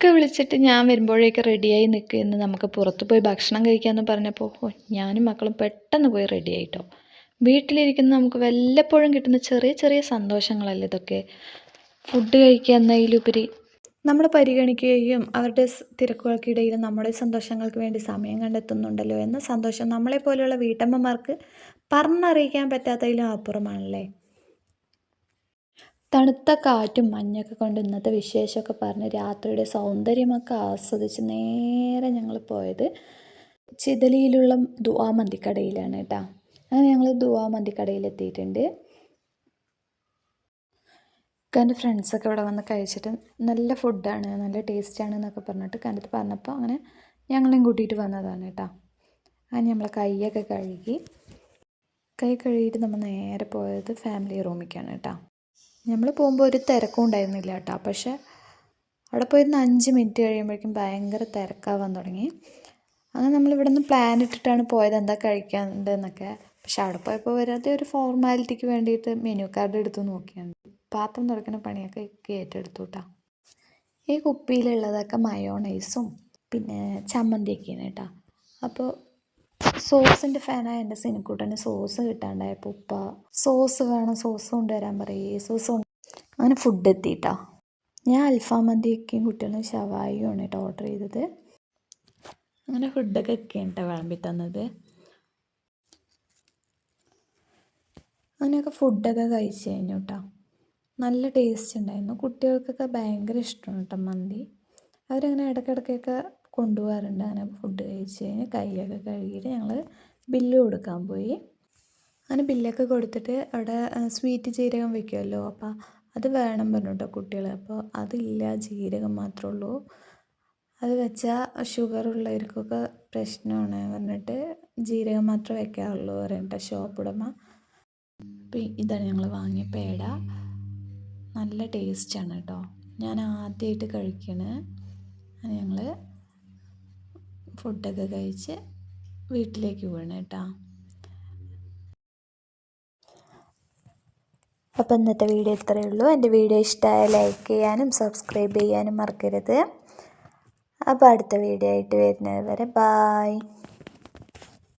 ഒക്കെ വിളിച്ചിട്ട് ഞാൻ വരുമ്പോഴേക്ക് റെഡിയായി നിൽക്കുമെന്ന് നമുക്ക് പുറത്ത് പോയി ഭക്ഷണം കഴിക്കാമെന്ന് പറഞ്ഞപ്പോൾ ഞാനും മക്കളും പെട്ടെന്ന് പോയി റെഡി ആയിട്ടോ. വീട്ടിലിരിക്കുന്ന നമുക്ക് വല്ലപ്പോഴും കിട്ടുന്ന ചെറിയ ചെറിയ സന്തോഷങ്ങളല്ലേ ഇതൊക്കെ. ഫുഡ് കഴിക്കുക എന്നതിലുപരി നമ്മൾ പരിഗണിക്കുകയും അവരുടെ തിരക്കുകൾക്കിടയിൽ നമ്മുടെ സന്തോഷങ്ങൾക്ക് വേണ്ടി സമയം കണ്ടെത്തുന്നുണ്ടല്ലോ എന്ന സന്തോഷം നമ്മളെപ്പോലെയുള്ള വീട്ടമ്മമാർക്ക് പറഞ്ഞറിയിക്കാൻ പറ്റാത്തതിലും അപ്പുറമാണല്ലേ. തണുത്ത കാറ്റും മഞ്ഞൊക്കെ കൊണ്ട് ഇന്നത്തെ വിശേഷമൊക്കെ പറഞ്ഞ് രാത്രിയുടെ സൗന്ദര്യമൊക്കെ ആസ്വദിച്ച് നേരെ ഞങ്ങൾ പോയത് ചിതലിയിലുള്ള ദുആ മന്തിക്കടയിലാണ് കേട്ടോ. അങ്ങനെ ഞങ്ങൾ ദുആ മന്തിക്കടയിലെത്തിയിട്ടുണ്ട്. എൻ്റെ ഫ്രണ്ട്സൊക്കെ ഇവിടെ വന്ന് കഴിച്ചിട്ട് നല്ല ഫുഡാണ്, നല്ല ടേസ്റ്റാണ് എന്നൊക്കെ പറഞ്ഞിട്ട് കണ്ടിട്ട് പറഞ്ഞപ്പോൾ അങ്ങനെ ഞങ്ങളെയും കൂട്ടിയിട്ട് വന്നതാണ് കേട്ടോ. അങ്ങനെ നമ്മളെ കൈയൊക്കെ കഴുകി നമ്മൾ നേരെ പോയത് ഫാമിലി റൂമിലേക്കാണ് കേട്ടോ. നമ്മൾ പോകുമ്പോൾ ഒരു തിരക്കും ഉണ്ടായിരുന്നില്ല കേട്ടോ. പക്ഷേ അവിടെ പോയിരുന്ന 5 മിനിറ്റ് കഴിയുമ്പോഴേക്കും ഭയങ്കര തിരക്കാവാൻ തുടങ്ങി. അങ്ങനെ നമ്മളിവിടെ നിന്ന് പ്ലാൻ ഇട്ടിട്ടാണ് പോയത് എന്താ കഴിക്കാനുണ്ടെന്നൊക്കെ. പക്ഷെ അവിടെ പോയപ്പോൾ വെറുതെ ഒരു ഫോർമാലിറ്റിക്ക് വേണ്ടിയിട്ട് മെനു കാർഡ് എടുത്ത് നോക്കിയാണ്. പാത്രം തുറക്കുന്ന പണിയൊക്കെ ഏറ്റെടുത്തു കേട്ടോ. ഈ കുപ്പിയിലുള്ളതൊക്കെ മയോണൈസും പിന്നെ ചമ്മന്തിയൊക്കെയാണ് കേട്ടോ. അപ്പോൾ സോസിൻ്റെ ഫാനായ എൻ്റെ സിനിക്കൂട്ടന് സോസ് കിട്ടാണ്ടായപ്പോൾ ഉപ്പ സോസ് വേണം, സോസ് കൊണ്ടുവരാൻ പറയേ, സോസ് അങ്ങനെ ഫുഡ് എത്തിയിട്ടോ. ഞാൻ അൽഫാം മന്തിയൊക്കെയും കുട്ടികളും ഷവായിയുമാണ് കേട്ടോ ഓർഡർ ചെയ്തത്. അങ്ങനെ ഫുഡൊക്കെ ഒക്കെയാണ് കേട്ടോ വിളമ്പി തന്നത്. അങ്ങനെയൊക്കെ ഫുഡൊക്കെ കഴിച്ച് കഴിഞ്ഞു കേട്ടോ. നല്ല ടേസ്റ്റ് ഉണ്ടായിരുന്നു. കുട്ടികൾക്കൊക്കെ ഭയങ്കര ഇഷ്ടമാണ് കേട്ടോ മന്തി. അവരങ്ങനെ ഇടയ്ക്കിടയ്ക്കൊക്കെ കൊണ്ടുപോകാറുണ്ട്. അങ്ങനെ ഫുഡ് കഴിച്ച് കഴിഞ്ഞ് കൈയൊക്കെ കഴുകിയിട്ട് ഞങ്ങൾ ബില്ല് കൊടുക്കാൻ പോയി. അങ്ങനെ ബില്ലൊക്കെ കൊടുത്തിട്ട് അവിടെ സ്വീറ്റ് ജീരകം വയ്ക്കുമല്ലോ, അപ്പോൾ അത് വേണം പറഞ്ഞു കേട്ടോ കുട്ടികൾ. അപ്പോൾ അതില്ല, ജീരകം മാത്രമേ ഉള്ളൂ, അത് വെച്ചാൽ ഷുഗറുള്ളവർക്കൊക്കെ പ്രശ്നമാണ് പറഞ്ഞിട്ട് ജീരകം മാത്രമേ വയ്ക്കാറുള്ളൂ പറഞ്ഞിട്ട് ഷോപ്പ് ഉടമ. അപ്പോൾ ഇതാണ് ഞങ്ങൾ വാങ്ങിയ പേട. നല്ല ടേസ്റ്റാണ് കേട്ടോ. ഞാൻ ആദ്യമായിട്ട് കഴിക്കണേ. ഞങ്ങൾ ഫുഡൊക്കെ കഴിച്ച് വീട്ടിലേക്ക് പോകണം കേട്ടോ. അപ്പോൾ ഇന്നത്തെ വീഡിയോ ഇത്രയേ ഉള്ളൂ. എൻ്റെ വീഡിയോ ഇഷ്ടമായ ലൈക്ക് ചെയ്യാനും സബ്സ്ക്രൈബ് ചെയ്യാനും മറക്കരുത്. അപ്പോൾ അടുത്ത വീഡിയോ ആയിട്ട് വരുന്നത് വരെ ബായ്.